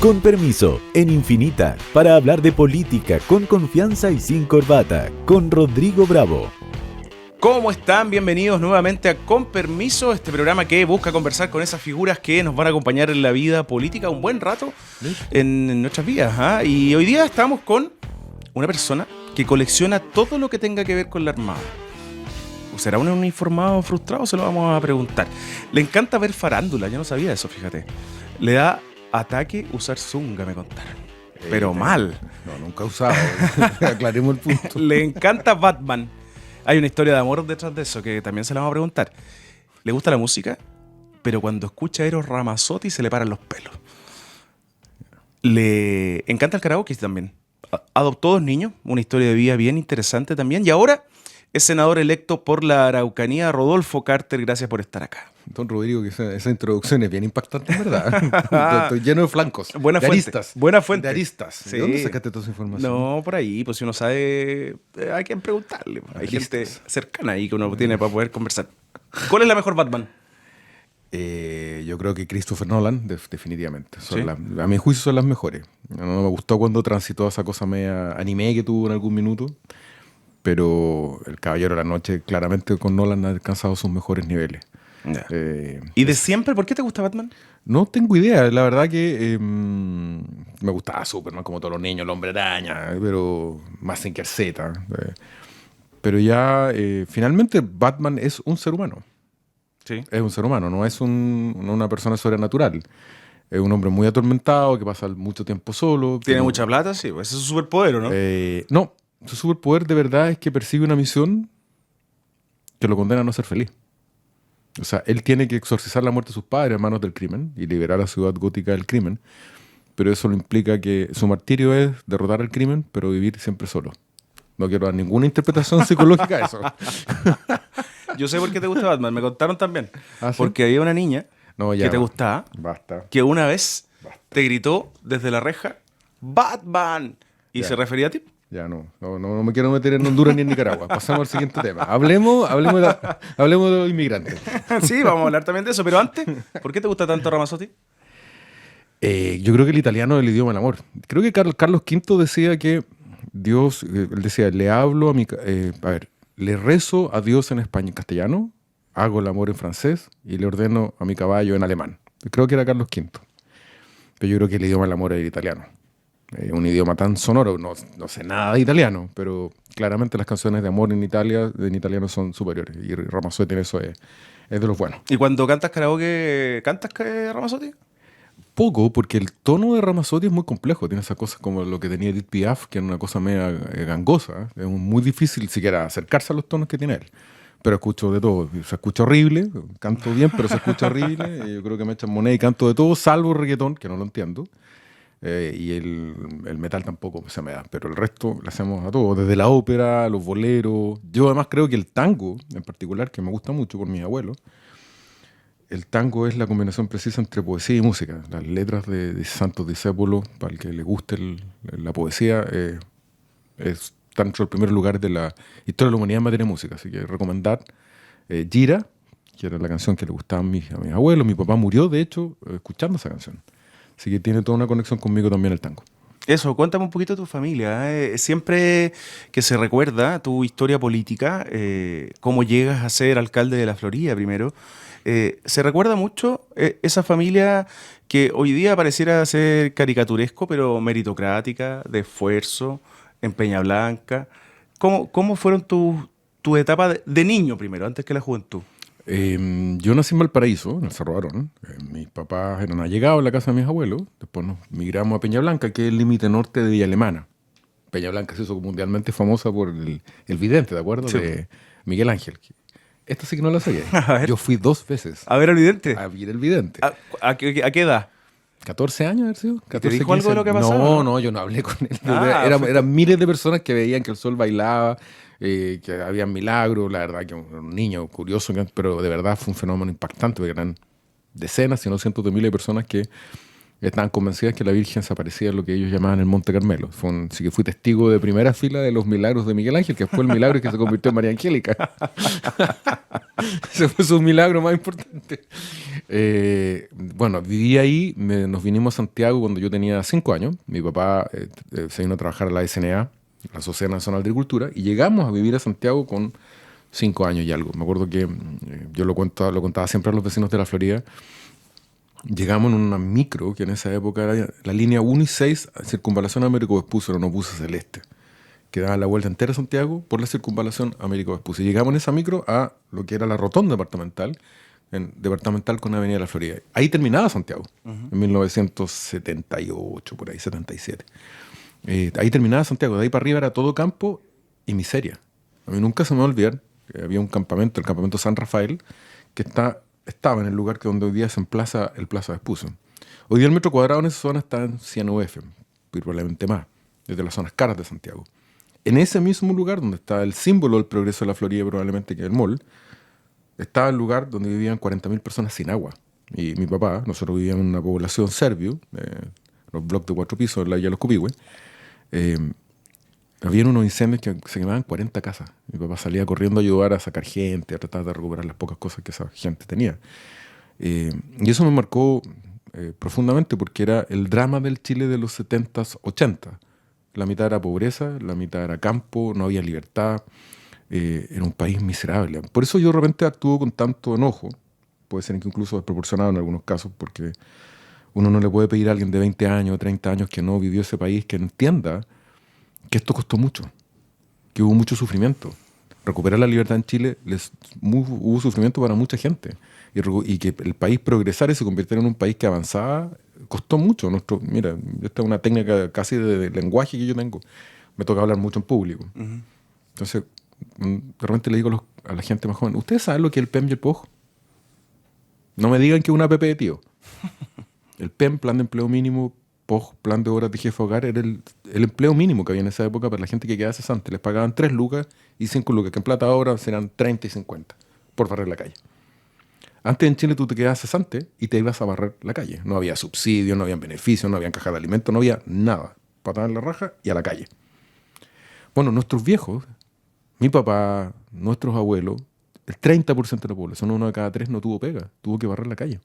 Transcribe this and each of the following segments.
Con permiso, en Infinita, para hablar de política con confianza y sin corbata, con Rodrigo Bravo. ¿Cómo están? Bienvenidos nuevamente a Con Permiso, este programa que busca conversar con esas figuras que nos van a acompañar en la vida política un buen rato en nuestras vidas. ¿Eh? Y hoy día estamos con una persona que colecciona todo lo que tenga que ver con la Armada. ¿O será un uniformado frustrado? Se lo vamos a preguntar. Le encanta ver farándula, yo no sabía eso, fíjate. Le da ataque usar zunga, me contaron. Pero mal. No, nunca he usado. Aclaremos el punto. Le encanta Batman. Hay una historia de amor detrás de eso que también se la vamos a preguntar. Le gusta la música, pero cuando escucha a Eros Ramazzotti se le paran los pelos. Le encanta el karaoke también. Adoptó 2 niños, una historia de vida bien interesante también. Y ahora es senador electo por la Araucanía. Rodolfo Carter, gracias por estar acá. Don Rodrigo, que esa introducción es bien impactante, en verdad. Estoy lleno de flancos. Buena de fuente. aristas. Buena fuente. De aristas. Sí. ¿De dónde sacaste toda esa información? No, por ahí, pues si uno sabe, hay que preguntarle. Hay gente cercana ahí que uno tiene para poder conversar. ¿Cuál es la mejor Batman? Yo creo que Christopher Nolan, definitivamente. ¿Sí? A mi juicio son las mejores. No me gustó cuando transitó esa cosa media anime que tuvo en algún minuto. Pero El Caballero de la Noche, claramente con Nolan ha alcanzado sus mejores niveles. Yeah. ¿Y de siempre? ¿Por qué te gusta Batman? No tengo idea, la verdad que me gustaba Superman, como todos los niños, el Hombre Araña, pero Mazinger Z. Pero ya, finalmente, Batman es un ser humano. Sí. Es un ser humano, no es una persona sobrenatural. Es un hombre muy atormentado, que pasa mucho tiempo solo. ¿Tiene mucha plata? Sí, ese es su superpoder, ¿o no? No, su superpoder de verdad es que persigue una misión que lo condena a no ser feliz. O sea, él tiene que exorcizar la muerte de sus padres a manos del crimen y liberar a la ciudad gótica del crimen, pero eso implica que su martirio es derrotar al crimen, pero vivir siempre solo. No quiero dar ninguna interpretación psicológica a eso. Yo sé por qué te gusta Batman, me contaron también. ¿Ah, sí? Porque había una niña que te va. gustaba, Basta. que una vez te gritó desde la reja, ¡Batman! Y Ya. se refería a ti. Ya no me quiero meter en Honduras ni en Nicaragua. Pasamos al siguiente tema. Hablemos de los inmigrantes. Sí, vamos a hablar también de eso, pero antes, ¿por qué te gusta tanto Ramazzotti? Yo creo que el italiano es el idioma del amor. Creo que Carlos V decía que Dios, él decía, le rezo a Dios en español, en castellano, hago el amor en francés y le ordeno a mi caballo en alemán. Creo que era Carlos V. Pero yo creo que el idioma del amor es el italiano. Un idioma tan sonoro, no sé nada de italiano, pero claramente las canciones de amor en italiano son superiores. Y Ramazzotti en eso es de los buenos. ¿Y cuando cantas karaoke, cantas Ramazzotti? Poco, porque el tono de Ramazzotti es muy complejo. Tiene esas cosas como lo que tenía Edith Piaf, que era una cosa media gangosa. Es muy difícil siquiera acercarse a los tonos que tiene él. Pero escucho de todo. Se escucha horrible, canto bien, pero se escucha horrible. Yo creo que me echan moneda y canto de todo, salvo reggaetón, que no lo entiendo. Y el metal tampoco se me da, pero el resto lo hacemos a todo, desde la ópera, los boleros. Yo además creo que el tango, en particular, que me gusta mucho por mis abuelos, el tango es la combinación precisa entre poesía y música. Las letras de Santos Discépolo, para el que le guste la poesía, están entre los primeros lugares de la historia de la humanidad en materia de música. Así que recomendar Gira, que era la canción que le gustaba a mis abuelos. Mi papá murió, de hecho, escuchando esa canción. Así que tiene toda una conexión conmigo también el tango. Eso, cuéntame un poquito de tu familia. Siempre que se recuerda tu historia política, cómo llegas a ser alcalde de la Florida primero, se recuerda mucho esa familia que hoy día pareciera ser caricaturesco, pero meritocrática, de esfuerzo, en Peña Blanca. ¿Cómo fueron tu etapa de niño primero, antes que la juventud? Yo nací en Valparaíso, en el Cerro Barón. Mis papás eran allegados en la casa de mis abuelos. Después nos migramos a Peña Blanca, que es el límite norte de Villa Alemana. Peña Blanca se hizo mundialmente famosa por el vidente, ¿de acuerdo? Sí. De Miguel Ángel. Esta sí que no la sabía. Yo fui 2 veces. ¿A ver al vidente? A ver el vidente. ¿A qué edad? 14 años, haber sido. 14, ¿Te dijo 15 algo de lo que pasaba? No, yo no hablé con él. Eran miles de personas que veían que el sol bailaba, que había milagros. La verdad que un niño curioso, pero de verdad fue un fenómeno impactante, porque eran decenas, si no cientos de miles de personas que Estaban convencidas que la Virgen se aparecía en lo que ellos llamaban el Monte Carmelo. Así que fui testigo de primera fila de los milagros de Miguel Ángel, que fue el milagro que se convirtió en María Angélica. Ese fue su milagro más importante. Bueno, viví ahí, nos vinimos a Santiago cuando yo tenía 5 años. Mi papá se vino a trabajar a la SNA, la Sociedad Nacional de Agricultura, y llegamos a vivir a Santiago con 5 años y algo. Me acuerdo que yo lo contaba siempre a los vecinos de la Florida. Llegamos en una micro, que en esa época era la línea 1 y 6, circunvalación Américo Vespucio, era un obús celeste, que daba la vuelta entera a Santiago por la circunvalación Américo Vespucio. Y llegamos en esa micro a lo que era la rotonda departamental, con Avenida de la Florida. Ahí terminaba Santiago, en 1978, por ahí, 77. Ahí terminaba Santiago, de ahí para arriba era todo campo y miseria. A mí nunca se me va a olvidar que había un campamento, el campamento San Rafael, que estaba en el lugar que donde hoy día se emplaza el Plaza Vespucio. Hoy día el metro cuadrado en esa zona está en 100 UF, probablemente más, desde las zonas caras de Santiago. En ese mismo lugar donde está el símbolo del progreso de la Florida, probablemente que es el mall, estaba el lugar donde vivían 40.000 personas sin agua. Y mi papá, nosotros vivíamos en una población serbio, los bloques de 4 pisos en la Villa Los Cupihue. Habían unos incendios que se quemaban 40 casas. Mi papá salía corriendo a ayudar a sacar gente, a tratar de recuperar las pocas cosas que esa gente tenía. Y eso me marcó profundamente porque era el drama del Chile de los 70s, 80s. La mitad era pobreza, la mitad era campo, no había libertad. Era un país miserable. Por eso yo de repente actúo con tanto enojo. Puede ser incluso desproporcionado en algunos casos, porque uno no le puede pedir a alguien de 20 años o 30 años que no vivió ese país que entienda que esto costó mucho, que hubo mucho sufrimiento. Recuperar la libertad en Chile hubo sufrimiento para mucha gente. Y que el país progresara y se convirtiera en un país que avanzaba costó mucho. Mira, esta es una técnica casi de lenguaje que yo tengo. Me toca hablar mucho en público. Entonces, de repente le digo a la gente más joven, ¿ustedes saben lo que es el PEM y el POJ? No me digan que es una APP de tío. El PEM, Plan de Empleo Mínimo, POJ, Plan de Horas de Jefe de Hogar, era el empleo mínimo que había en esa época para la gente que quedaba cesante. Les pagaban 3 lucas y 5 lucas, que en plata ahora serán 30 y 50 por barrer la calle. Antes en Chile tú te quedabas cesante y te ibas a barrer la calle. No había subsidio, no había beneficios, no había caja de alimentos, no había nada. Patada en la raja y a la calle. Bueno, nuestros viejos, mi papá, nuestros abuelos, el 30% de la población, 1 de cada 3 no tuvo pega, tuvo que barrer la calle.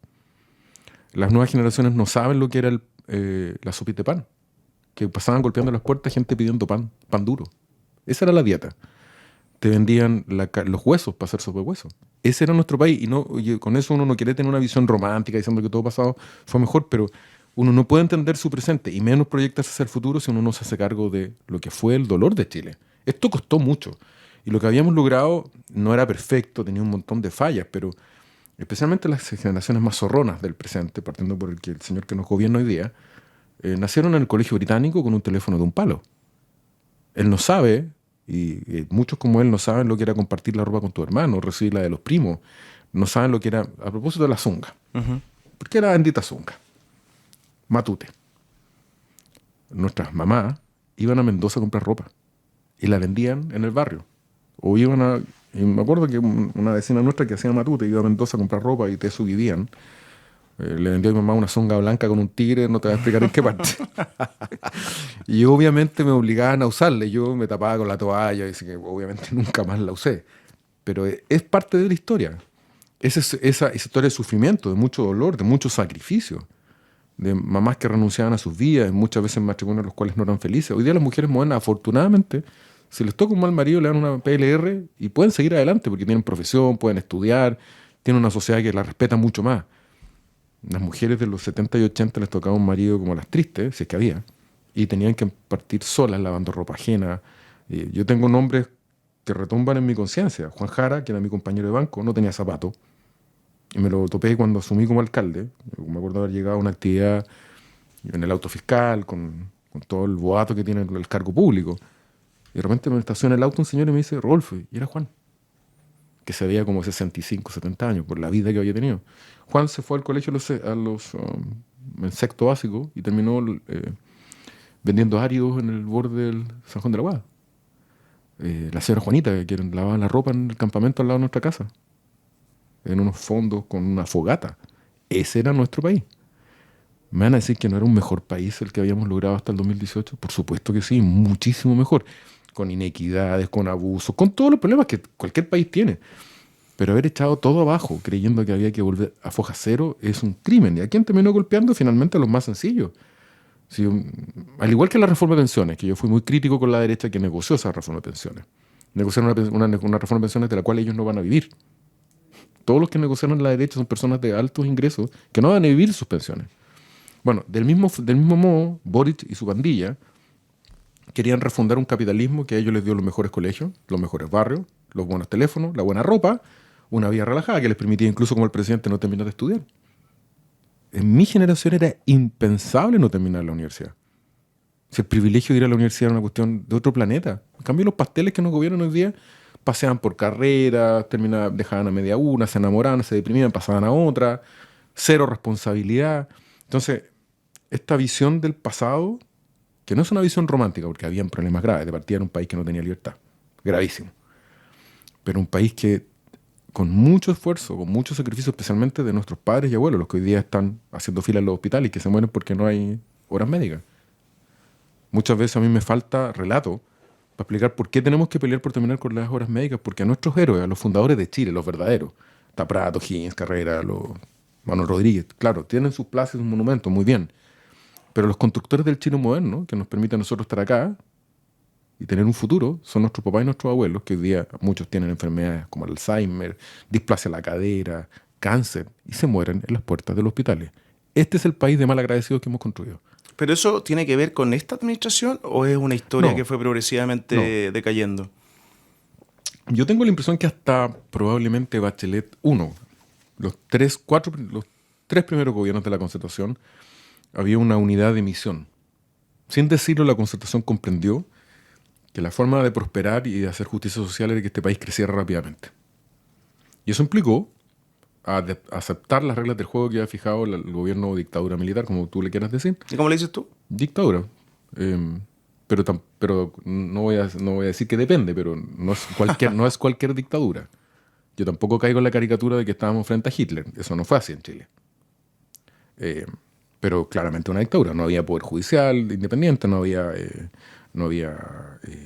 Las nuevas generaciones no saben lo que era la sopita de pan, que pasaban golpeando las puertas gente pidiendo pan duro. Esa era la dieta. Te vendían los huesos para hacer sopa de huesos. Ese era nuestro país y con eso uno no quiere tener una visión romántica diciendo que todo pasado fue mejor, pero uno no puede entender su presente y menos proyectarse hacia el futuro si uno no se hace cargo de lo que fue el dolor de Chile. Esto costó mucho y lo que habíamos logrado no era perfecto, tenía un montón de fallas, pero especialmente las generaciones más zorronas del presente, partiendo por el señor que nos gobierna hoy día, nacieron en el colegio británico con un teléfono de un palo. Él no sabe, y muchos como él no saben lo que era compartir la ropa con tu hermano, recibir la de los primos, no saben lo que era, a propósito de la zunga. ¿Por qué era bendita zunga? Matute. Nuestras mamás iban a Mendoza a comprar ropa y la vendían en el barrio. O iban y me acuerdo que una vecina nuestra que hacía Matute iba a Mendoza a comprar ropa y te subvivían. Le vendió a mi mamá una zunga blanca con un tigre, no te voy a explicar en qué parte. Y obviamente me obligaban a usarla. Yo me tapaba con la toalla y que obviamente nunca más la usé. Pero es parte de la historia. Esa historia de sufrimiento, de mucho dolor, de mucho sacrificio. De mamás que renunciaban a sus vidas, muchas veces matrimonios los cuales no eran felices. Hoy día las mujeres modernas, afortunadamente, si les toca un mal marido, le dan una PLR y pueden seguir adelante porque tienen profesión, pueden estudiar, tienen una sociedad que la respeta mucho más. Las mujeres de los 70 y 80 les tocaba un marido como las tristes, si es que había, y tenían que partir solas lavando ropa ajena. Yo tengo nombres que retumban en mi conciencia. Juan Jara, que era mi compañero de banco, no tenía zapato. Y me lo topé cuando asumí como alcalde. Me acuerdo haber llegado a una actividad en el auto fiscal, con todo el boato que tiene el cargo público. Y de repente me estaciona el auto un señor y me dice, Rodolfo, y era Juan, que se veía como 65, 70 años por la vida que había tenido. Juan se fue al colegio en sexto básico y terminó vendiendo áridos en el borde del San Juan de la Guada. La señora Juanita, que lavaba la ropa en el campamento al lado de nuestra casa, en unos fondos con una fogata. Ese era nuestro país. ¿Me van a decir que no era un mejor país el que habíamos logrado hasta el 2018? Por supuesto que sí, muchísimo mejor. Con inequidades, con abusos, con todos los problemas que cualquier país tiene. Pero haber echado todo abajo creyendo que había que volver a foja cero es un crimen. ¿Y a quién terminó golpeando? Finalmente a los más sencillos. Sí, al igual que la reforma de pensiones, que yo fui muy crítico con la derecha que negoció esa reforma de pensiones. Negociaron una reforma de pensiones de la cual ellos no van a vivir. Todos los que negociaron la derecha son personas de altos ingresos que no van a vivir sus pensiones. Bueno, del mismo modo, Boric y su pandilla querían refundar un capitalismo que a ellos les dio los mejores colegios, los mejores barrios, los buenos teléfonos, la buena ropa, una vida relajada que les permitía incluso como el presidente no terminar de estudiar. En mi generación era impensable no terminar la universidad. Si el privilegio de ir a la universidad era una cuestión de otro planeta. En cambio, los pasteles que nos gobiernan hoy día paseaban por carreras, dejaban a media una, se enamoraban, se deprimían, pasaban a otra, cero responsabilidad. Entonces, esta visión del pasado, que no es una visión romántica, porque habían problemas graves, de partida era un país que no tenía libertad, gravísimo, pero un país que con mucho esfuerzo, con mucho sacrificio, especialmente de nuestros padres y abuelos, los que hoy día están haciendo fila en los hospitales y que se mueren porque no hay horas médicas. Muchas veces a mí me falta relato para explicar por qué tenemos que pelear por terminar con las horas médicas, porque a nuestros héroes, a los fundadores de Chile, los verdaderos, Taprato, Higgins, Carrera, Manuel Rodríguez, claro, tienen sus plazas y sus monumentos, muy bien, pero los constructores del Chile moderno, que nos permiten a nosotros estar acá y tener un futuro, son nuestros papás y nuestros abuelos, que hoy día muchos tienen enfermedades como Alzheimer, displasia de la cadera, cáncer, y se mueren en las puertas de los hospitales. Este es el país de malagradecidos que hemos construido. ¿Pero eso tiene que ver con esta administración o es una historia No, que fue progresivamente decayendo? Yo tengo la impresión que hasta probablemente Bachelet 1, los tres primeros gobiernos de la Concertación, había una unidad de misión. Sin decirlo, la Concertación comprendió que la forma de prosperar y de hacer justicia social era que este país creciera rápidamente. Y eso implicó aceptar las reglas del juego que había fijado el gobierno o dictadura militar, como tú le quieras decir. ¿Y cómo le dices tú? Dictadura. Pero no voy a decir que depende, pero no es cualquier dictadura. Yo tampoco caigo en la caricatura de que estábamos frente a Hitler. Eso no fue así en Chile. Pero claramente una dictadura. No había poder judicial independiente, no había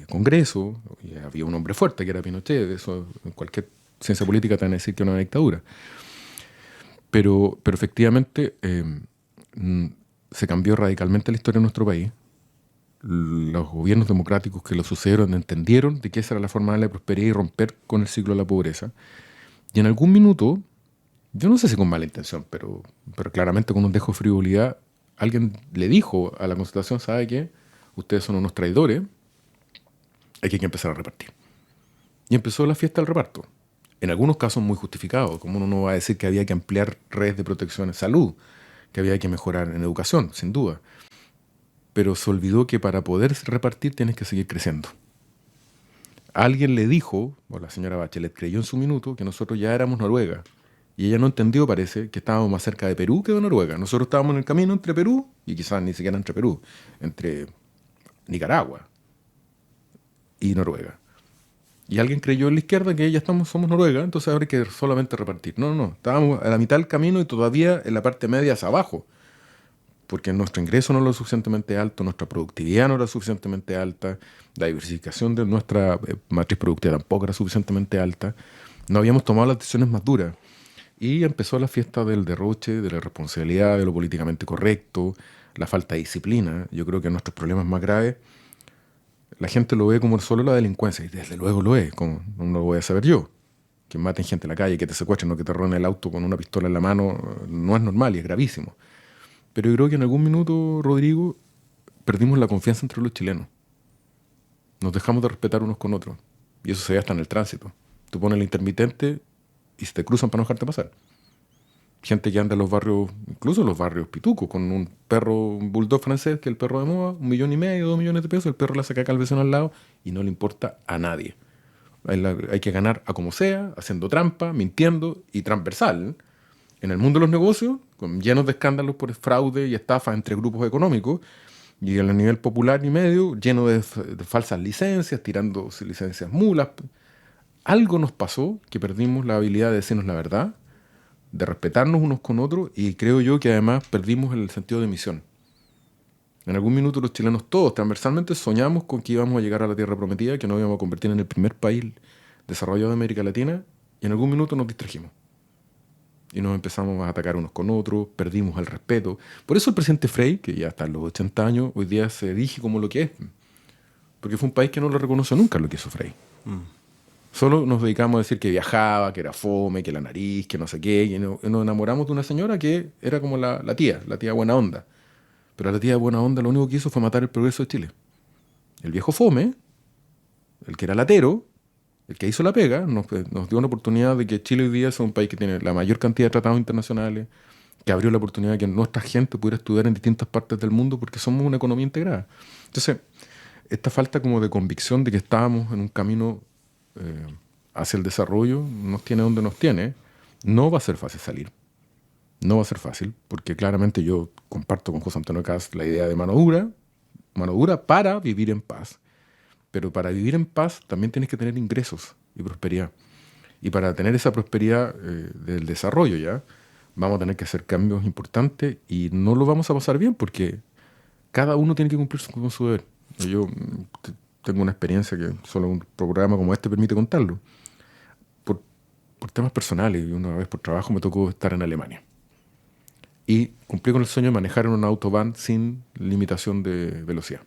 Congreso, y había un hombre fuerte que era Pinochet. Eso en cualquier ciencia política te van a decir que era una dictadura. Pero efectivamente se cambió radicalmente la historia de nuestro país. Los gobiernos democráticos que lo sucedieron entendieron de que esa era la forma de la prosperidad y romper con el ciclo de la pobreza. Y en algún minuto, yo no sé si con mala intención, pero claramente con un dejo de frivolidad, alguien le dijo a la Concertación, ¿sabe qué? Ustedes son unos traidores, hay que empezar a repartir. Y empezó la fiesta del reparto. En algunos casos muy justificado, como uno no va a decir que había que ampliar redes de protección en salud, que había que mejorar en educación, sin duda. Pero se olvidó que para poder repartir tienes que seguir creciendo. Alguien le dijo, o la señora Bachelet creyó en su minuto, que nosotros ya éramos Noruega. Y ella no entendió, parece, que estábamos más cerca de Perú que de Noruega. Nosotros estábamos en el camino entre Perú, y quizás ni siquiera entre Perú, entre Nicaragua y Noruega. Y alguien creyó en la izquierda que ya somos Noruega, entonces ahora hay que solamente repartir. No. Estábamos a la mitad del camino y todavía en la parte media hacia abajo. Porque nuestro ingreso no era lo suficientemente alto, nuestra productividad no era suficientemente alta, la diversificación de nuestra matriz productiva tampoco era suficientemente alta. No habíamos tomado las decisiones más duras. Y empezó la fiesta del derroche, de la responsabilidad, de lo políticamente correcto, la falta de disciplina. Yo creo que nuestros problemas más graves, la gente lo ve como solo la delincuencia, y desde luego lo es, como no lo voy a saber yo. Que maten gente en la calle, que te secuestren o que te roben el auto con una pistola en la mano, no es normal y es gravísimo. Pero yo creo que en algún minuto, Rodrigo, perdimos la confianza entre los chilenos. Nos dejamos de respetar unos con otros. Y eso se ve hasta en el tránsito. Tú pones el intermitente y se te cruzan para no dejarte pasar. Gente que anda en los barrios, incluso en los barrios pitucos, con un perro, un bulldog francés, que es el perro de moda, 1,5 millones, 2 millones de pesos, el perro le saca caca al vecino al lado y no le importa a nadie. Hay que ganar a como sea, haciendo trampa, mintiendo y transversal. En el mundo de los negocios, llenos de escándalos por fraude y estafas entre grupos económicos, y en el nivel popular y medio, lleno de falsas licencias, tirando licencias mulas. Algo nos pasó que perdimos la habilidad de decirnos la verdad, de respetarnos unos con otros, y creo yo que además perdimos el sentido de misión. En algún minuto los chilenos todos transversalmente soñamos con que íbamos a llegar a la tierra prometida, que nos íbamos a convertir en el primer país desarrollado de América Latina, y en algún minuto nos distrajimos. Y nos empezamos a atacar unos con otros, perdimos el respeto. Por eso el presidente Frei, que ya está en los 80 años, hoy día se erige como lo que es. Porque fue un país que no lo reconoce nunca lo que hizo Frei. Solo nos dedicamos a decir que viajaba, que era fome, que la nariz, que no sé qué, y nos enamoramos de una señora que era como la tía buena onda. Pero la tía buena onda lo único que hizo fue matar el progreso de Chile. El viejo fome, el que era latero, el que hizo la pega, nos dio una oportunidad de que Chile hoy día es un país que tiene la mayor cantidad de tratados internacionales, que abrió la oportunidad de que nuestra gente pudiera estudiar en distintas partes del mundo porque somos una economía integrada. Entonces, esta falta como de convicción de que estábamos en un camino hacia el desarrollo nos tiene donde nos tiene. No va a ser fácil salir. No va a ser fácil, porque claramente yo comparto con José Antonio Kast la idea de mano dura para vivir en paz. Pero para vivir en paz también tienes que tener ingresos y prosperidad. Y para tener esa prosperidad del desarrollo ya, vamos a tener que hacer cambios importantes y no lo vamos a pasar bien porque cada uno tiene que cumplir con su deber. Yo tengo una experiencia que solo un programa como este permite contarlo. Por temas personales, y una vez por trabajo me tocó estar en Alemania. Y cumplí con el sueño de manejar en un autobahn sin limitación de velocidad.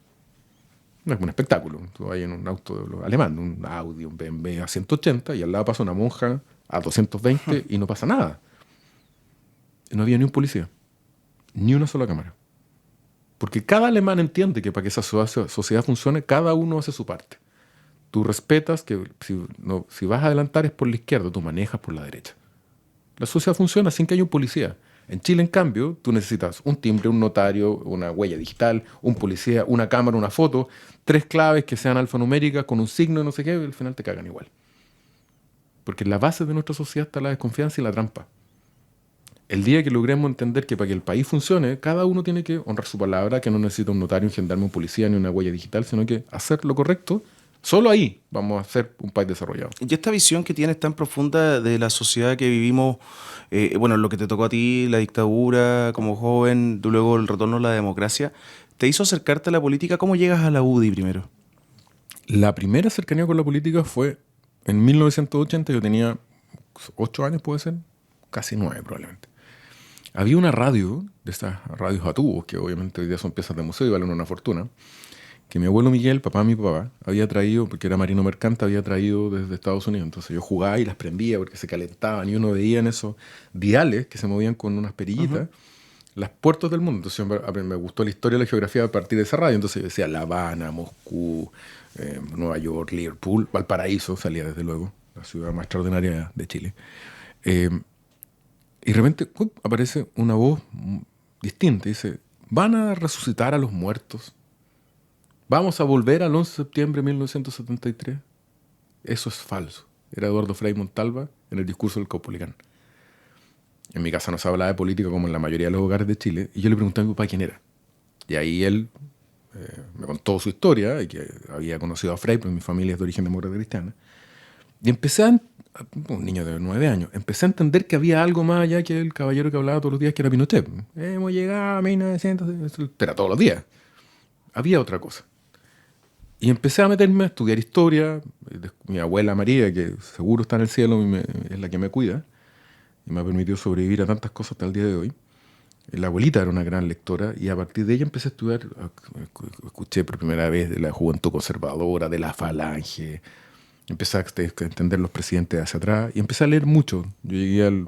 No es un espectáculo. Tú vas en un auto alemán, un Audi, un BMW a 180 y al lado pasa una monja a 220 y no pasa nada. No había ni un policía, ni una sola cámara. Porque cada alemán entiende que para que esa sociedad funcione, cada uno hace su parte. Tú respetas que si vas a adelantar es por la izquierda, tú manejas por la derecha. La sociedad funciona sin que haya un policía. En Chile, en cambio, tú necesitas un timbre, un notario, una huella digital, un policía, una cámara, una foto, 3 claves que sean alfanuméricas con un signo y no sé qué, y al final te cagan igual. Porque en la base de nuestra sociedad está la desconfianza y la trampa. El día que logremos entender que para que el país funcione, cada uno tiene que honrar su palabra, que no necesita un notario, un gendarme, un policía, ni una huella digital, sino que hacer lo correcto. Solo ahí vamos a ser un país desarrollado. Y esta visión que tienes tan profunda de la sociedad que vivimos, bueno, lo que te tocó a ti, la dictadura como joven, luego el retorno a la democracia, ¿te hizo acercarte a la política? ¿Cómo llegas a la UDI primero? La primera cercanía con la política fue en 1980, yo tenía 8 años, puede ser, casi 9 probablemente. Había una radio, de estas radios a tubos, que obviamente hoy día son piezas de museo y valen una fortuna, que mi abuelo Miguel, papá de mi papá, había traído, porque era marino mercante, había traído desde Estados Unidos. Entonces yo jugaba y las prendía porque se calentaban y uno veía en esos diales que se movían con unas perillitas, las puertos del mundo. Entonces me gustó la historia y la geografía a partir de esa radio. Entonces yo decía La Habana, Moscú, Nueva York, Liverpool, Valparaíso, salía desde luego, la ciudad más extraordinaria de Chile. Y de repente aparece una voz distinta, dice, ¿van a resucitar a los muertos? ¿Vamos a volver al 11 de septiembre de 1973? Eso es falso. Era Eduardo Frei Montalva en el discurso del Caupolicán. En mi casa no se hablaba de política como en la mayoría de los hogares de Chile, y yo le pregunté a mi papá quién era. Y ahí él me contó su historia, y que había conocido a Frei, porque mi familia es de origen demócrata cristiana. Y empecé un niño de 9 años, empecé a entender que había algo más allá que el caballero que hablaba todos los días, que era Pinochet. Hemos llegado a 1900, era todos los días. Había otra cosa. Y empecé a meterme a estudiar historia. Mi abuela María, que seguro está en el cielo, es la que me cuida y me ha permitido sobrevivir a tantas cosas hasta el día de hoy. La abuelita era una gran lectora y a partir de ella empecé a estudiar. Escuché por primera vez de la juventud conservadora, de la falange. Empecé a entender los presidentes hacia atrás y empecé a leer mucho. Yo llegué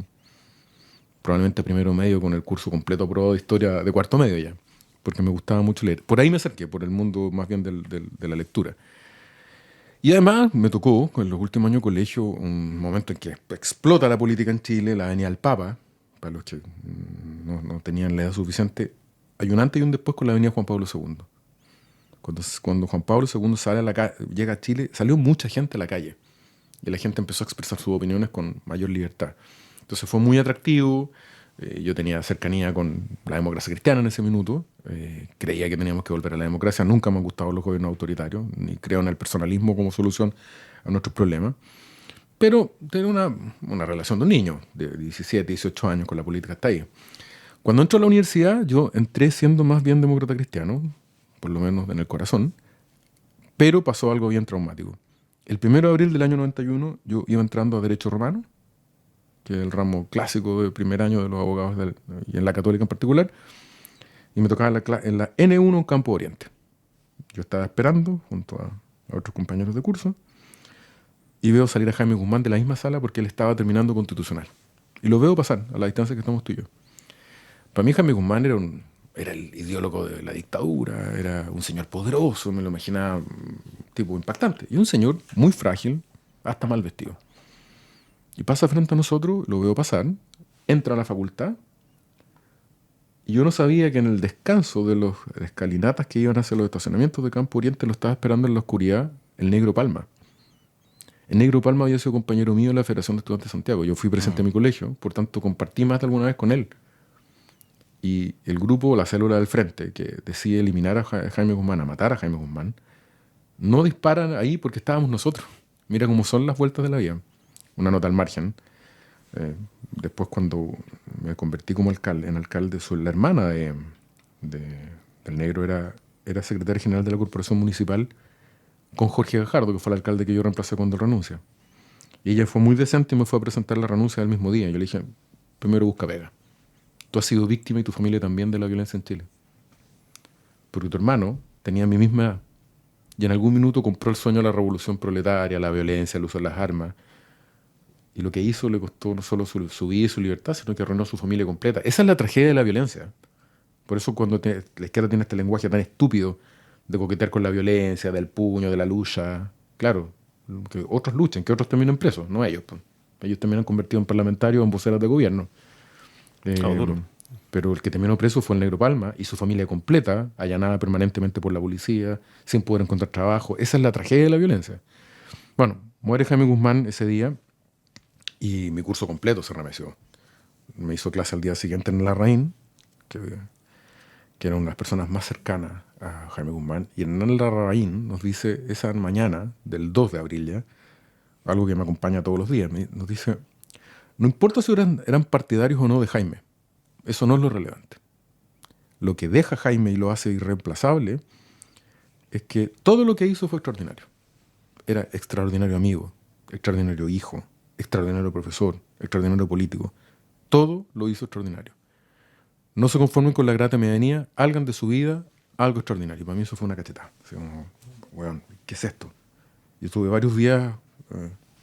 probablemente primero medio con el curso completo aprobado de historia de cuarto medio ya, porque me gustaba mucho leer. Por ahí me acerqué, por el mundo más bien de la lectura. Y además me tocó, en los últimos años de colegio, un momento en que explota la política en Chile, la venida del Papa, para los que no tenían la edad suficiente. Hay un antes y un después con la venida Juan Pablo II. Cuando Juan Pablo II llega a Chile, salió mucha gente a la calle. Y la gente empezó a expresar sus opiniones con mayor libertad. Entonces fue muy atractivo. Yo tenía cercanía con la democracia cristiana en ese minuto. Creía que teníamos que volver a la democracia. Nunca me han gustado los gobiernos autoritarios, ni creo en el personalismo como solución a nuestros problemas. pero tenía una relación de un niño de 17, 18 años con la política hasta ahí. Cuando entro a la universidad, yo entré siendo más bien demócrata cristiano, por lo menos en el corazón, pero pasó algo bien traumático. El 1 de abril del año 91 yo iba entrando a Derecho Romano, que es el ramo clásico de primer año de los abogados y en la católica en particular, y me tocaba en la N1 en Campo Oriente. Yo estaba esperando junto a otros compañeros de curso y veo salir a Jaime Guzmán de la misma sala porque él estaba terminando constitucional. Y lo veo pasar a la distancia que estamos tú y yo. Para mí Jaime Guzmán era el ideólogo de la dictadura, era un señor poderoso, me lo imaginaba un tipo impactante. Y un señor muy frágil, hasta mal vestido. Y pasa frente a nosotros, lo veo pasar, entra a la facultad, y yo no sabía que en el descanso de las escalinatas que iban hacia los estacionamientos de Campo Oriente lo estaba esperando en la oscuridad el Negro Palma. El Negro Palma había sido compañero mío en la Federación de Estudiantes de Santiago. Yo fui presente en mi colegio, por tanto compartí más de alguna vez con él. Y el grupo, la célula del frente, que decide eliminar a Jaime Guzmán, a matar a Jaime Guzmán, no disparan ahí porque estábamos nosotros. Mira cómo son las vueltas de la vida. Una nota al margen. Después cuando me convertí como alcalde, la hermana del negro era secretaria general de la corporación municipal con Jorge Gajardo, que fue el alcalde que yo reemplacé cuando renuncia. Y ella fue muy decente y me fue a presentar la renuncia el mismo día. Yo le dije, primero busca pega. Tú has sido víctima y tu familia también de la violencia en Chile. Porque tu hermano tenía mi misma edad. Y en algún minuto compró el sueño de la revolución proletaria, la violencia, el uso de las armas. Y lo que hizo le costó no solo su vida y su libertad, sino que arruinó a su familia completa. Esa es la tragedia de la violencia. Por eso cuando la izquierda tiene este lenguaje tan estúpido de coquetear con la violencia, del puño, de la lucha. Claro, que otros luchan, que otros terminan presos, no ellos. Pues. Ellos terminan convertidos en parlamentarios o en voceros de gobierno. Pero el que terminó preso fue el Negro Palma y su familia completa, allanada permanentemente por la policía, sin poder encontrar trabajo. Esa es la tragedia de la violencia. Bueno, muere Jaime Guzmán ese día y mi curso completo se remeció. Me hizo clase al día siguiente en Larraín, que era una de las personas más cercanas a Jaime Guzmán, y en Larraín nos dice esa mañana del 2 de abril ya, algo que me acompaña todos los días, nos dice: no importa si eran partidarios o no de Jaime, eso no es lo relevante. Lo que deja a Jaime y lo hace irreemplazable es que todo lo que hizo fue extraordinario. Era extraordinario amigo, extraordinario hijo, extraordinario profesor, extraordinario político. Todo lo hizo extraordinario. No se conformen con la grata medianía, hagan de su vida algo extraordinario. Para mí eso fue una cachetada. Así como, bueno, ¿qué es esto? Yo estuve varios días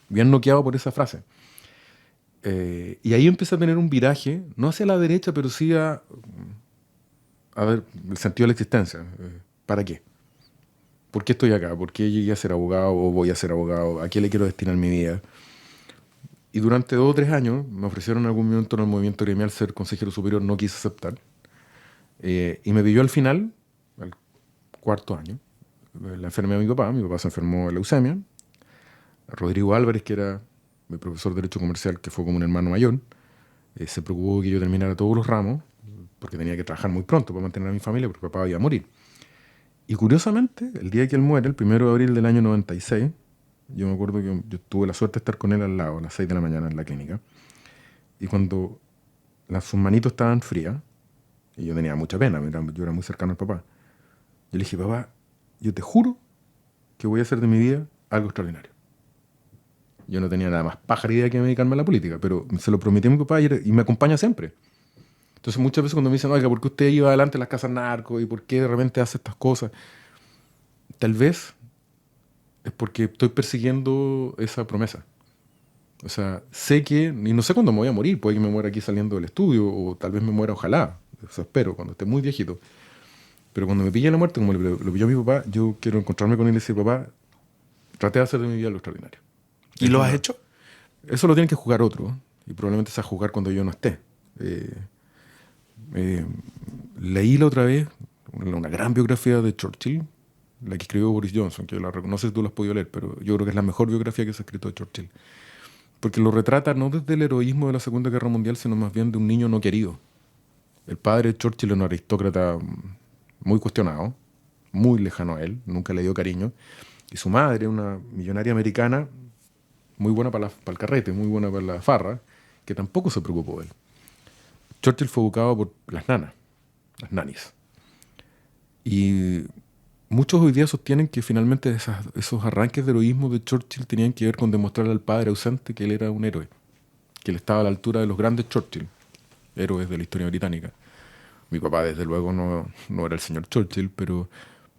bien noqueado por esa frase. Y ahí empecé a tener un viraje, no hacia la derecha, pero sí a ver, el sentido de la existencia. ¿Para qué? ¿Por qué estoy acá? ¿Por qué llegué a ser abogado o voy a ser abogado? ¿A qué le quiero destinar mi vida? Y durante 2 o 3 años me ofrecieron en algún momento en el movimiento gremial ser consejero superior, no quise aceptar. Y me pilló al final, al 4.º año, la enfermedad de mi papá se enfermó de leucemia. Rodrigo Álvarez, que era mi profesor de Derecho Comercial, que fue como un hermano mayor, se preocupó que yo terminara todos los ramos, porque tenía que trabajar muy pronto para mantener a mi familia, porque papá iba a morir. Y curiosamente, el día que él muere, el 1 de abril del año 96, yo me acuerdo que yo tuve la suerte de estar con él al lado a las 6 de la mañana en la clínica. Y cuando sus manitos estaban frías, y yo tenía mucha pena, yo era muy cercano al papá, yo le dije: papá, yo te juro que voy a hacer de mi vida algo extraordinario. Yo no tenía nada más pájara idea que dedicarme a la política, pero se lo prometí a mi papá y me acompaña siempre. Entonces muchas veces cuando me dicen: oiga, ¿por qué usted iba adelante en las casas narcos? ¿Y por qué de repente hace estas cosas? Tal vez es porque estoy persiguiendo esa promesa. O sea, sé que, y no sé cuándo me voy a morir, puede que me muera aquí saliendo del estudio, o tal vez me muera, ojalá, eso espero, cuando esté muy viejito. Pero cuando me pille la muerte, como lo pilló mi papá, yo quiero encontrarme con él y decir: papá, traté de hacer de mi vida algo extraordinario. ¿Y lo has hecho? Eso lo tiene que jugar otro, y probablemente se va a jugar cuando yo no esté. Leí la otra vez una gran biografía de Churchill, la que escribió Boris Johnson, que no sé si tú la has podido leer, pero yo creo que es la mejor biografía que se ha escrito de Churchill. Porque lo retrata no desde el heroísmo de la Segunda Guerra Mundial, sino más bien de un niño no querido. El padre de Churchill era un aristócrata muy cuestionado, muy lejano a él, nunca le dio cariño. Y su madre, una millonaria americana, muy buena para el carrete, muy buena para la farra, que tampoco se preocupó de él. Churchill fue educado por las nanas, las nanis. Y muchos hoy día sostienen que finalmente esos arranques de heroísmo de Churchill tenían que ver con demostrarle al padre ausente que él era un héroe, que él estaba a la altura de los grandes Churchill, héroes de la historia británica. Mi papá, desde luego, no era el señor Churchill, pero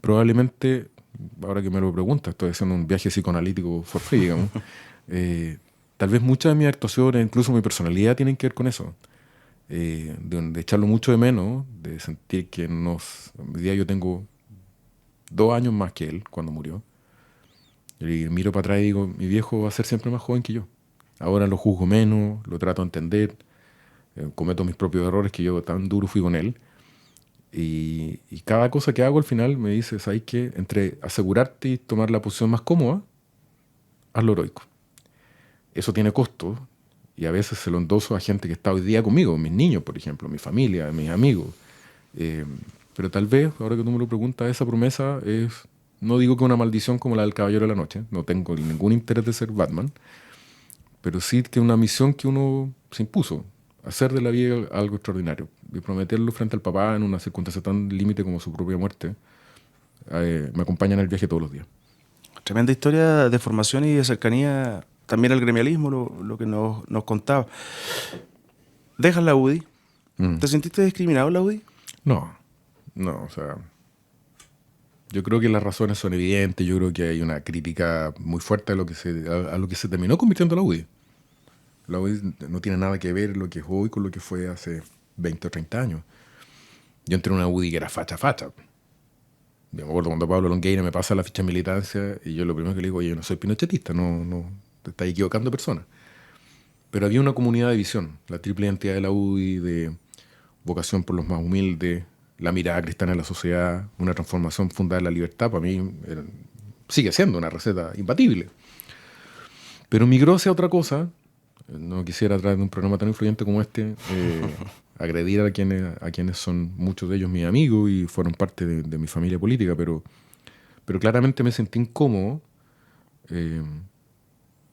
probablemente, ahora que me lo preguntas, estoy haciendo un viaje psicoanalítico for free, digamos, tal vez muchas de mis actuaciones, incluso mi personalidad, tienen que ver con eso. De echarlo mucho de menos, de sentir que hoy día yo tengo 2 años más que él cuando murió. Y miro para atrás y digo, mi viejo va a ser siempre más joven que yo. Ahora lo juzgo menos, lo trato de entender, cometo mis propios errores que yo tan duro fui con él. Y cada cosa que hago al final me dice, ¿sabes qué? Entre asegurarte y tomar la posición más cómoda, haz lo heroico. Eso tiene costo y a veces se lo endoso a gente que está hoy día conmigo, mis niños, por ejemplo, mi familia, mis amigos. Pero tal vez, ahora que tú me lo preguntas, esa promesa es, no digo que una maldición como la del Caballero de la Noche, no tengo ningún interés de ser Batman, pero sí que una misión que uno se impuso, hacer de la vida algo extraordinario y prometerlo frente al papá en una circunstancia tan límite como su propia muerte, me acompaña en el viaje todos los días. Tremenda historia de formación y de cercanía también al gremialismo, lo que nos contaba. ¿Dejas la UDI? ¿Te sentiste discriminado en la UDI? No, o sea, yo creo que las razones son evidentes, yo creo que hay una crítica muy fuerte a lo que se terminó convirtiendo la UDI. La UDI no tiene nada que ver lo que es hoy con lo que fue hace 20 o 30 años. Yo entré en una UDI que era facha. Me acuerdo cuando Pablo Longueira me pasa la ficha de militancia y yo lo primero que le digo, oye, yo no soy pinochetista, no, te estás equivocando de persona. Pero había una comunidad de visión, la triple identidad de la UDI, de vocación por los más humildes, la mirada cristiana de la sociedad, una transformación fundada en la libertad, para mí sigue siendo una receta imbatible. Pero migró hacia otra cosa. No quisiera, a través de un programa tan influyente como este, agredir a quienes son muchos de ellos mis amigos y fueron parte de mi familia política, pero claramente me sentí incómodo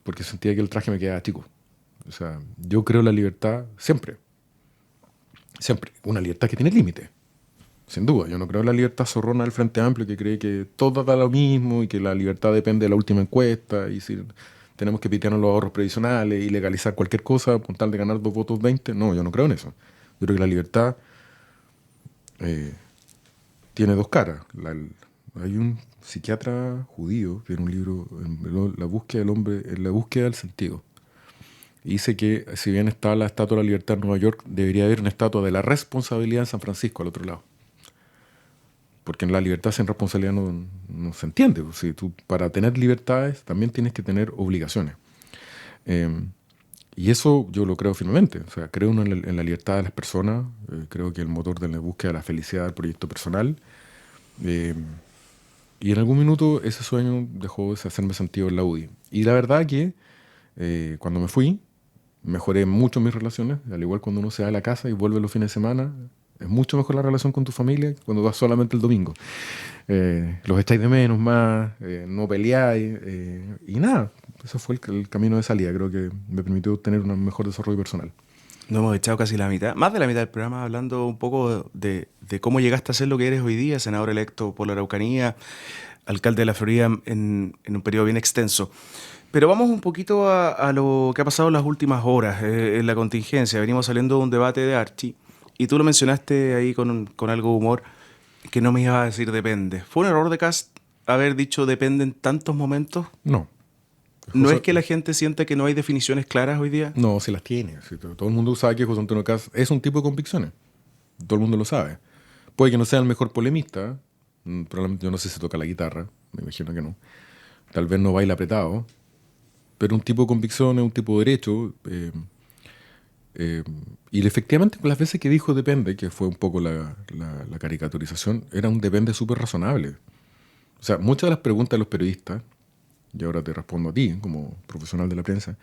porque sentía que el traje me quedaba chico. O sea, yo creo en la libertad siempre. Una libertad que tiene límites. Sin duda, yo no creo en la libertad zorrona del Frente Amplio que cree que todo da lo mismo y que la libertad depende de la última encuesta y si tenemos que pitearnos los ahorros previsionales y legalizar cualquier cosa con tal de ganar 2 votos 20. No, yo no creo en eso. Yo creo que la libertad tiene 2 caras. Hay un psiquiatra judío que tiene un libro, La búsqueda del hombre, en la búsqueda del sentido. Y dice que si bien está la Estatua de la Libertad en Nueva York, debería haber una estatua de la responsabilidad en San Francisco, al otro lado. Porque en la libertad sin responsabilidad no se entiende. Si tú, para tener libertades también tienes que tener obligaciones. Y eso yo lo creo firmemente. O sea, creo en la libertad de las personas. Creo que el motor de la búsqueda de la felicidad del proyecto personal. Y en algún minuto ese sueño dejó de hacerme sentido en la UDI. Y la verdad que cuando me fui, mejoré mucho mis relaciones. Al igual cuando uno se va a la casa y vuelve los fines de semana, es mucho mejor la relación con tu familia que cuando vas solamente el domingo. Los echáis de menos más, no peleáis. Y nada, ese fue el camino de salida. Creo que me permitió tener un mejor desarrollo personal. Nos hemos echado casi la mitad, más de la mitad del programa, hablando un poco de cómo llegaste a ser lo que eres hoy día, senador electo por la Araucanía, alcalde de la Florida en un periodo bien extenso. Pero vamos un poquito a lo que ha pasado en las últimas horas, en la contingencia. Venimos saliendo de un debate de Archie, y tú lo mencionaste ahí con algo de humor, que no me ibas a decir depende. ¿Fue un error de Kast haber dicho depende en tantos momentos? No. ¿No es que la gente sienta que no hay definiciones claras hoy día? No, se las tiene. Sí, todo el mundo sabe que José Antonio Kast es un tipo de convicciones. Todo el mundo lo sabe. Puede que no sea el mejor polemista. Probablemente yo no sé si toca la guitarra. Me imagino que no. Tal vez no baila apretado. Pero un tipo de convicciones, un tipo de derecho. Y efectivamente, las veces que dijo depende, que fue un poco la caricaturización, era un depende súper razonable. O sea, muchas de las preguntas de los periodistas, y ahora te respondo a ti, como profesional de la prensa,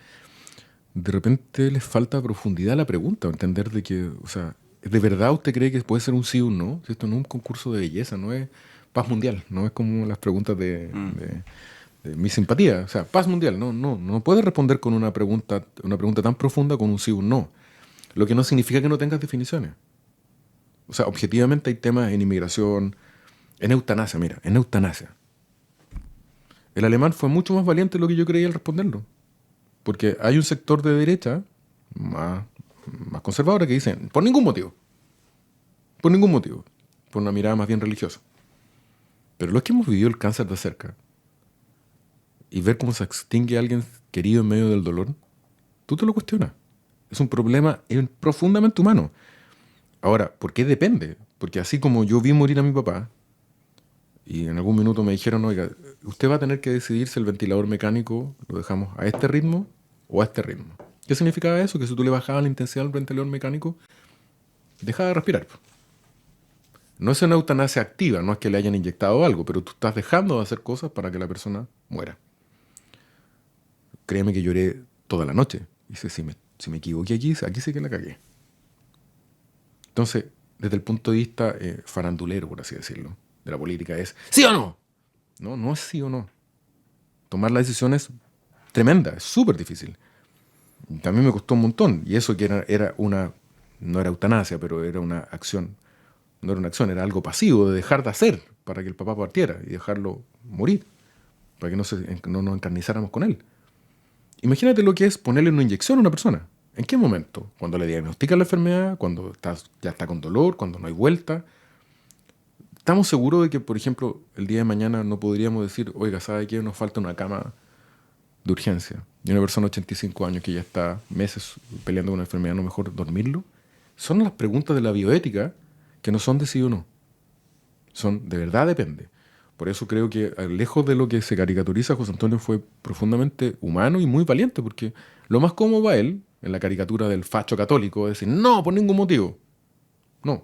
de repente les falta profundidad a la pregunta, entender de que, o sea, ¿de verdad usted cree que puede ser un sí o un no? Esto no es un concurso de belleza, no es paz mundial, no es como las preguntas de mi simpatía. O sea, paz mundial. No puedes responder con una pregunta tan profunda con un sí o un no. Lo que no significa que no tengas definiciones. O sea, objetivamente hay temas en inmigración, en eutanasia, mira, en eutanasia. El alemán fue mucho más valiente de lo que yo creía al responderlo. Porque hay un sector de derecha más conservadora que dicen, por ningún motivo, por una mirada más bien religiosa. Pero los que hemos vivido el cáncer de cerca y ver cómo se extingue a alguien querido en medio del dolor, tú te lo cuestionas. Es un problema profundamente humano. Ahora, ¿por qué depende? Porque así como yo vi morir a mi papá y en algún minuto me dijeron, oiga, usted va a tener que decidir si el ventilador mecánico lo dejamos a este ritmo o a este ritmo. ¿Qué significaba eso? Que si tú le bajabas la intensidad al ventilador mecánico, dejaba de respirar. No es una eutanasia activa, no es que le hayan inyectado algo, pero tú estás dejando de hacer cosas para que la persona muera. Créeme que lloré toda la noche. Dice, si me equivoqué aquí sí que la cagué. Entonces, desde el punto de vista farandulero, por así decirlo, de la política es ¿sí o no? No es sí o no. Tomar la decisión es tremenda, es súper difícil. También me costó un montón. Y eso que no era eutanasia, pero era una acción. No era una acción, era algo pasivo de dejar de hacer para que el papá partiera y dejarlo morir, para que no nos encarnizáramos con él. Imagínate lo que es ponerle una inyección a una persona. ¿En qué momento? Cuando le diagnostican la enfermedad, cuando ya está con dolor, cuando no hay vuelta. ¿Estamos seguros de que, por ejemplo, el día de mañana no podríamos decir, oiga, ¿sabe qué? Nos falta una cama de urgencia? Y una persona de 85 años que ya está meses peleando con una enfermedad, ¿no mejor dormirlo? Son las preguntas de la bioética que no son de sí o no. Son de verdad depende. Por eso creo que, lejos de lo que se caricaturiza, José Antonio fue profundamente humano y muy valiente, porque lo más cómodo va él, en la caricatura del facho católico, es decir, no, por ningún motivo. No.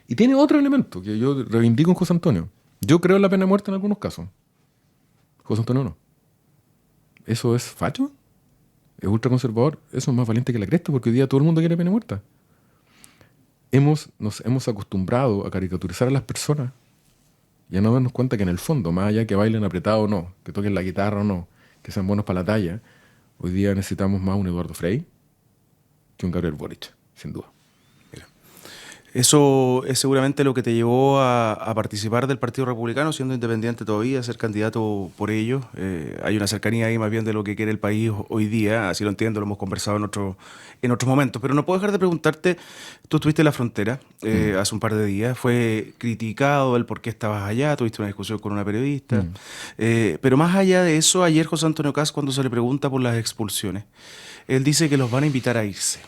Y tiene otro elemento que yo reivindico en José Antonio. Yo creo en la pena de muerte en algunos casos. José Antonio no. ¿Eso es facho? ¿Es ultraconservador? Eso es más valiente que la cresta, porque hoy día todo el mundo quiere pena de muerte. Nos hemos acostumbrado a caricaturizar a las personas y a no darnos cuenta que en el fondo, más allá que bailen apretado o no, que toquen la guitarra o no, que sean buenos para la talla, hoy día necesitamos más un Eduardo Frei que un Gabriel Boric, sin duda. Eso es seguramente lo que te llevó a participar del Partido Republicano, siendo independiente todavía, a ser candidato por ellos. Hay una cercanía ahí más bien de lo que quiere el país hoy día, así lo entiendo, lo hemos conversado en otros momentos. Pero no puedo dejar de preguntarte, tú estuviste en la frontera hace un par de días, fue criticado el por qué estabas allá, tuviste una discusión con una periodista. Pero más allá de eso, ayer José Antonio Kast, cuando se le pregunta por las expulsiones, él dice que los van a invitar a irse.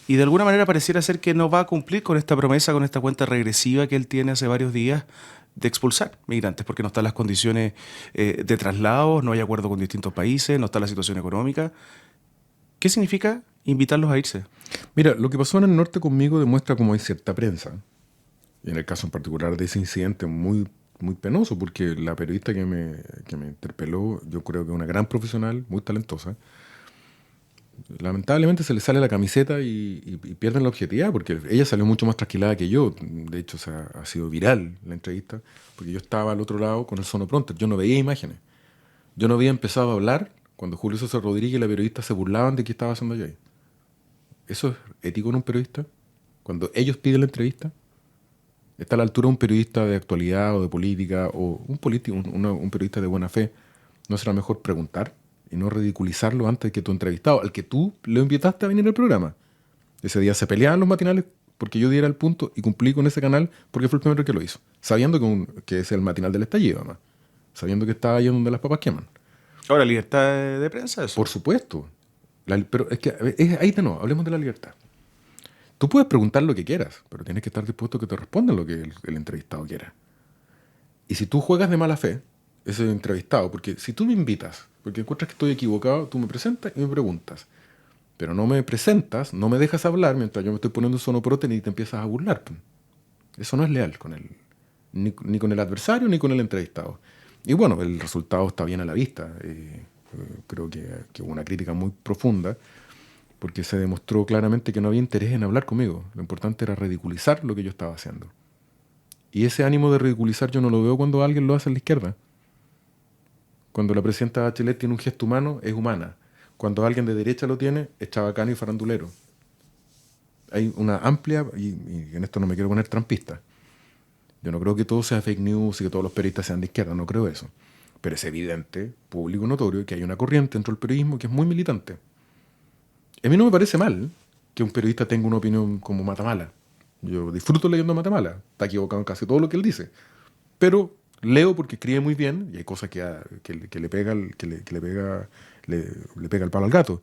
Y de alguna manera pareciera ser que no va a cumplir con esta promesa, con esta cuenta regresiva que él tiene hace varios días de expulsar migrantes, porque no están las condiciones de traslados, no hay acuerdo con distintos países, no está la situación económica. ¿Qué significa invitarlos a irse? Mira, lo que pasó en el norte conmigo demuestra cómo hay cierta prensa. Y en el caso en particular de ese incidente muy, muy penoso, porque la periodista que me interpeló, yo creo que es una gran profesional, muy talentosa. Lamentablemente se le sale la camiseta y pierden la objetividad, porque ella salió mucho más trasquilada que yo. De hecho, ha sido viral la entrevista, porque yo estaba al otro lado con el sonoprompter. Yo no veía imágenes. Yo no había empezado a hablar cuando Julio César Rodríguez y la periodista se burlaban de qué estaba haciendo yo ahí. ¿Eso es ético en un periodista? Cuando ellos piden la entrevista, ¿está a la altura de un periodista de actualidad o de política o un periodista de buena fe? ¿No será mejor preguntar y no ridiculizarlo antes que tu entrevistado, al que tú lo invitaste a venir al programa? Ese día se peleaban los matinales porque yo diera el punto y cumplí con ese canal porque fue el primero que lo hizo, sabiendo que es el matinal del estallido, además, sabiendo que estaba ahí donde las papas queman. Ahora, libertad de prensa, eso. Por supuesto. Pero es que ahí no, hablemos de la libertad. Tú puedes preguntar lo que quieras, pero tienes que estar dispuesto a que te respondan lo que el entrevistado quiera. Y si tú juegas de mala fe, ese entrevistado, porque si tú me invitas, porque encuentras que estoy equivocado, tú me presentas y me preguntas. Pero no me presentas, no me dejas hablar mientras yo me estoy poniendo un sonoprote y te empiezas a burlar. Eso no es leal con ni con el adversario ni con el entrevistado. Y bueno, el resultado está bien a la vista. Creo que hubo una crítica muy profunda porque se demostró claramente que no había interés en hablar conmigo. Lo importante era ridiculizar lo que yo estaba haciendo. Y ese ánimo de ridiculizar yo no lo veo cuando alguien lo hace a la izquierda. Cuando la presidenta Bachelet tiene un gesto humano, es humana. Cuando alguien de derecha lo tiene, es chabacano y farandulero. Hay una amplia, y en esto no me quiero poner trampista. Yo no creo que todo sea fake news y que todos los periodistas sean de izquierda, no creo eso. Pero es evidente, público notorio, que hay una corriente dentro del periodismo que es muy militante. A mí no me parece mal que un periodista tenga una opinión como Matamala. Yo disfruto leyendo a Matamala. Está equivocado en casi todo lo que él dice. Pero leo porque escribe muy bien y hay cosas que le pega le pega el palo al gato.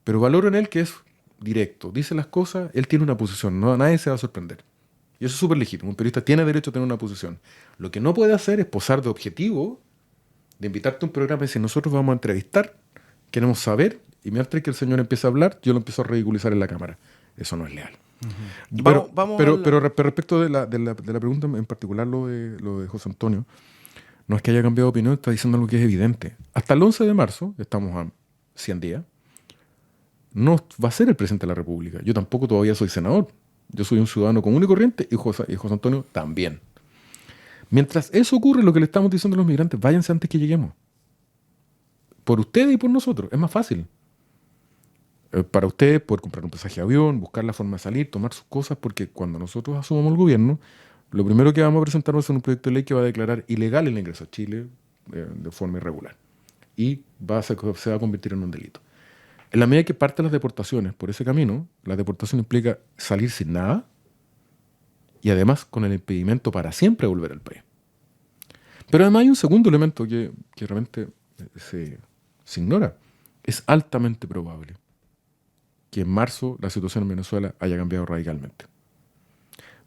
Pero valoro en él que es directo, dice las cosas, él tiene una posición, no, nadie se va a sorprender. Y eso es súper legítimo. Un periodista tiene derecho a tener una posición. Lo que no puede hacer es posar de objetivo, de invitarte a un programa y decir, nosotros vamos a entrevistar, queremos saber, y mientras que el señor empieza a hablar, yo lo empiezo a ridiculizar en la cámara. Eso no es leal. Pero respecto de la pregunta en particular, lo de José Antonio, no es que haya cambiado de opinión, está diciendo algo que es evidente. Hasta el 11 de marzo, estamos a 100 días, no va a ser el presidente de la República. Yo tampoco todavía soy senador. Yo soy un ciudadano común y corriente y José Antonio también. Mientras eso ocurre, lo que le estamos diciendo a los migrantes, váyanse antes que lleguemos. Por ustedes y por nosotros. Es más fácil. Para ustedes, poder comprar un pasaje de avión, buscar la forma de salir, tomar sus cosas, porque cuando nosotros asumamos el gobierno, lo primero que vamos a presentar va a ser un proyecto de ley que va a declarar ilegal el ingreso a Chile de forma irregular. Y se va a convertir en un delito. En la medida que parten las deportaciones por ese camino, la deportación implica salir sin nada y además con el impedimento para siempre de volver al país. Pero además hay un segundo elemento que realmente se ignora. Es altamente probable que en marzo la situación en Venezuela haya cambiado radicalmente.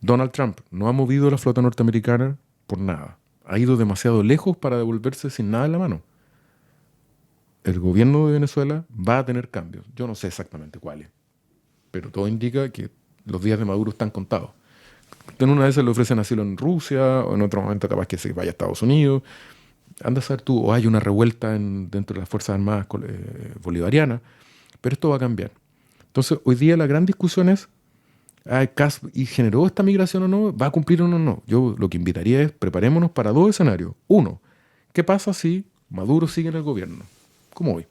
Donald Trump no ha movido la flota norteamericana por nada. Ha ido demasiado lejos para devolverse sin nada en la mano. El gobierno de Venezuela va a tener cambios. Yo no sé exactamente cuáles, pero todo indica que los días de Maduro están contados. En una vez le ofrecen asilo en Rusia, o en otro momento capaz que se vaya a Estados Unidos. Anda a saber tú, o hay una revuelta dentro de las Fuerzas Armadas bolivarianas, pero esto va a cambiar. Entonces, hoy día la gran discusión es, ¿y generó esta migración o no? ¿Va a cumplir o no? Yo lo que invitaría es, preparémonos para dos escenarios. Uno, ¿qué pasa si Maduro sigue en el gobierno? Como hoy.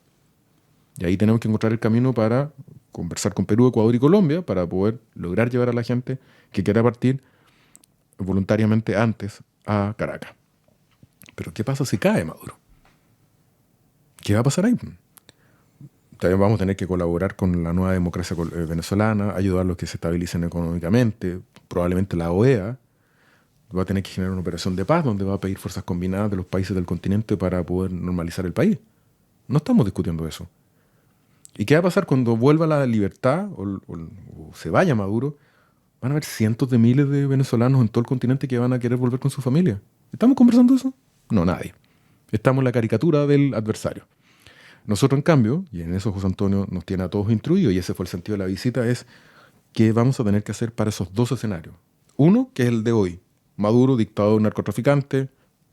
Y ahí tenemos que encontrar el camino para conversar con Perú, Ecuador y Colombia para poder lograr llevar a la gente que quiera partir voluntariamente antes a Caracas. Pero ¿qué pasa si cae Maduro? ¿Qué va a pasar ahí? También vamos a tener que colaborar con la nueva democracia venezolana, ayudar a los que se estabilicen económicamente. Probablemente la OEA va a tener que generar una operación de paz donde va a pedir fuerzas combinadas de los países del continente para poder normalizar el país. No estamos discutiendo eso. ¿Y qué va a pasar cuando vuelva la libertad o se vaya Maduro? Van a haber cientos de miles de venezolanos en todo el continente que van a querer volver con su familia. ¿Estamos conversando eso? No, nadie. Estamos en la caricatura del adversario. Nosotros, en cambio, y en eso José Antonio nos tiene a todos instruidos, y ese fue el sentido de la visita, es qué vamos a tener que hacer para esos dos escenarios. Uno, que es el de hoy. Maduro, dictador, narcotraficante,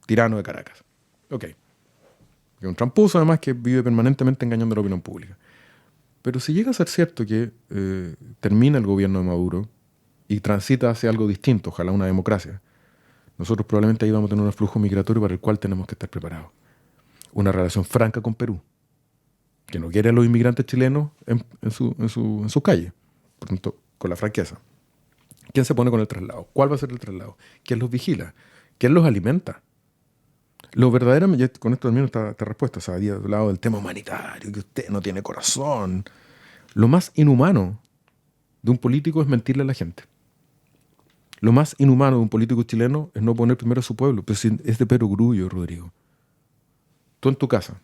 tirano de Caracas. Ok. Es un tramposo, además, que vive permanentemente engañando a la opinión pública. Pero si llega a ser cierto que termina el gobierno de Maduro y transita hacia algo distinto, ojalá una democracia, nosotros probablemente ahí vamos a tener un flujo migratorio para el cual tenemos que estar preparados. Una relación franca con Perú, que no quiere a los inmigrantes chilenos en su calle, por tanto, con la franqueza. ¿Quién se pone con el traslado? ¿Cuál va a ser el traslado? ¿Quién los vigila? ¿Quién los alimenta? Lo verdaderamente, con esto termino esta respuesta, o sea, había hablado del tema humanitario, que usted no tiene corazón. Lo más inhumano de un político es mentirle a la gente. Lo más inhumano de un político chileno es no poner primero a su pueblo. Pero si es de perogrullo, Rodrigo. Tú en tu casa,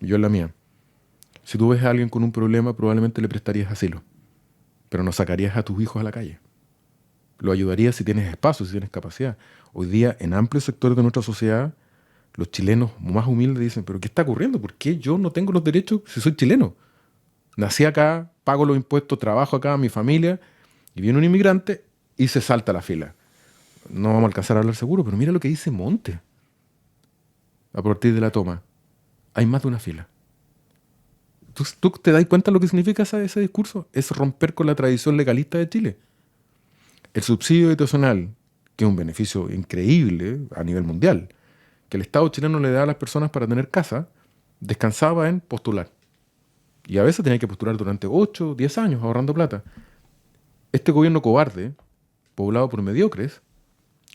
y yo en la mía. Si tú ves a alguien con un problema, probablemente le prestarías asilo. Pero no sacarías a tus hijos a la calle. Lo ayudarías si tienes espacio, si tienes capacidad. Hoy día, en amplios sectores de nuestra sociedad, los chilenos más humildes dicen, ¿pero qué está ocurriendo? ¿Por qué yo no tengo los derechos si soy chileno? Nací acá, pago los impuestos, trabajo acá, mi familia, y viene un inmigrante y se salta la fila. No vamos a alcanzar a hablar seguro, pero mira lo que dice Monte. A partir de la toma, hay más de una fila. ¿Tú te das cuenta de lo que significa ese discurso? Es romper con la tradición legalista de Chile. El subsidio habitacional, que es un beneficio increíble a nivel mundial, que el Estado chileno le da a las personas para tener casa, descansaba en postular. Y a veces tenía que postular durante 8, 10 años ahorrando plata. Este gobierno cobarde, poblado por mediocres,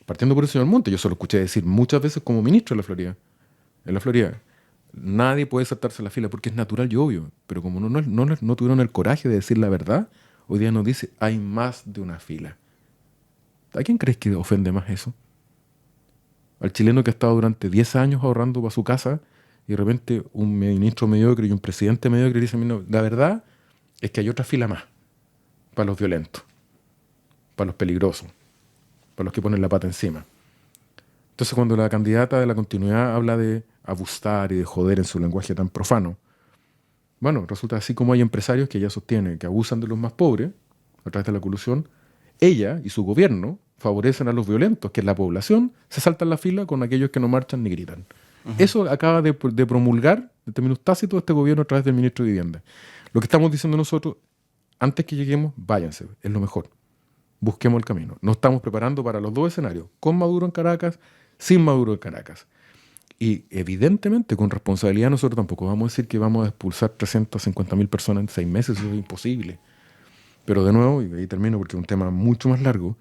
partiendo por el señor Monte, yo se lo escuché decir muchas veces como ministro de la Florida. En la Florida, nadie puede saltarse la fila porque es natural y obvio. Pero como no tuvieron el coraje de decir la verdad, hoy día nos dice, hay más de una fila. ¿A quién crees que ofende más eso? Al chileno que ha estado durante 10 años ahorrando para su casa y de repente un ministro mediocre y un presidente mediocre dicen, no, la verdad es que hay otra fila más para los violentos, para los peligrosos, para los que ponen la pata encima. Entonces cuando la candidata de la continuidad habla de abusar y de joder en su lenguaje tan profano, bueno, resulta así como hay empresarios que ella sostiene que abusan de los más pobres a través de la colusión, ella y su gobierno favorecen a los violentos, que es la población, se saltan la fila con aquellos que no marchan ni gritan. Eso acaba de promulgar en términos tácitos este gobierno a través del ministro de Vivienda. Lo que estamos diciendo nosotros, antes que lleguemos, váyanse, es lo mejor. Busquemos el camino. Nos estamos preparando para los dos escenarios, con Maduro en Caracas, sin Maduro en Caracas. Y evidentemente, con responsabilidad, nosotros tampoco vamos a decir que vamos a expulsar 350.000 personas en 6 meses, eso es imposible. Pero de nuevo, y ahí termino porque es un tema mucho más largo,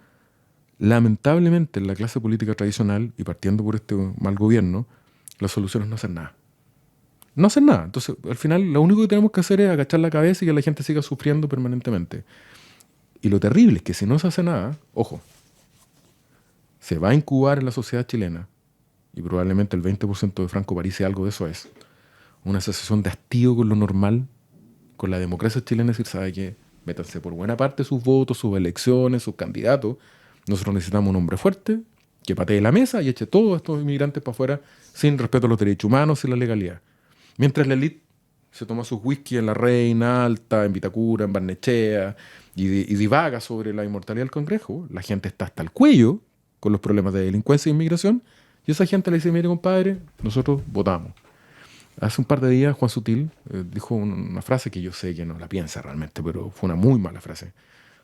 lamentablemente en la clase política tradicional, y partiendo por este mal gobierno, las soluciones no hacen nada. No hacen nada. Entonces, al final, lo único que tenemos que hacer es agachar la cabeza y que la gente siga sufriendo permanentemente. Y lo terrible es que si no se hace nada, ojo, se va a incubar en la sociedad chilena, y probablemente el 20% de Franco París algo de eso es, una sensación de hastío con lo normal, con la democracia chilena, es decir, ¿sabe qué? Métanse por buena parte sus votos, sus elecciones, sus candidatos. Nosotros necesitamos un hombre fuerte que patee la mesa y eche todos estos inmigrantes para afuera sin respeto a los derechos humanos y la legalidad. Mientras la élite se toma sus whisky en La Reina, Alta, en Vitacura, en Barnechea y divaga sobre la inmortalidad del Congreso, la gente está hasta el cuello con los problemas de delincuencia e inmigración y esa gente le dice, mire compadre, nosotros votamos. Hace un par de días Juan Sutil dijo una frase que yo sé que no la piensa realmente, pero fue una muy mala frase.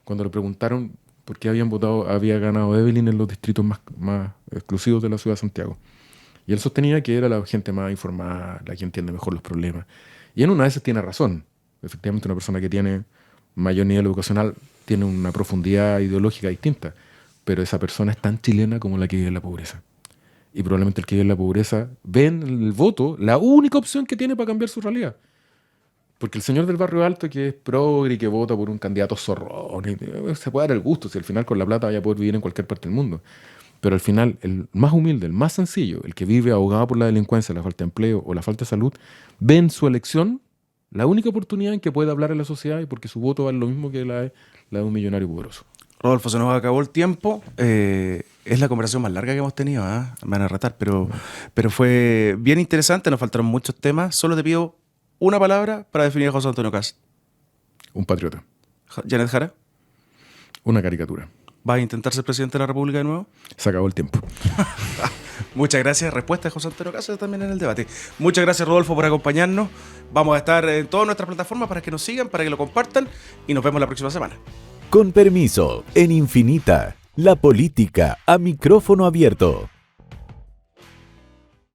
Cuando le preguntaron por qué había ganado Evelyn en los distritos más exclusivos de la ciudad de Santiago. Y él sostenía que era la gente más informada, la que entiende mejor los problemas. Y en una de esas tiene razón. Efectivamente, una persona que tiene mayor nivel educacional tiene una profundidad ideológica distinta. Pero esa persona es tan chilena como la que vive en la pobreza. Y probablemente el que vive en la pobreza ve en el voto la única opción que tiene para cambiar su realidad. Porque el señor del barrio alto que es progre y que vota por un candidato zorrón, se puede dar el gusto, si al final con la plata vaya a poder vivir en cualquier parte del mundo. Pero al final, el más humilde, el más sencillo, el que vive ahogado por la delincuencia, la falta de empleo o la falta de salud, ve en su elección la única oportunidad en que puede hablar en la sociedad y porque su voto vale lo mismo que la de un millonario poderoso. Rodolfo, se nos acabó el tiempo. Es la conversación más larga que hemos tenido. Me van a retar, pero fue bien interesante. Nos faltaron muchos temas. Solo te pido una palabra para definir a José Antonio Kast. Un patriota. Janet Jara. Una caricatura. ¿Vas a intentar ser presidente de la República de nuevo? Se acabó el tiempo. Muchas gracias. Respuesta de José Antonio Kast también en el debate. Muchas gracias, Rodolfo, por acompañarnos. Vamos a estar en todas nuestras plataformas para que nos sigan, para que lo compartan y nos vemos la próxima semana. Con permiso, en Infinita, la política a micrófono abierto.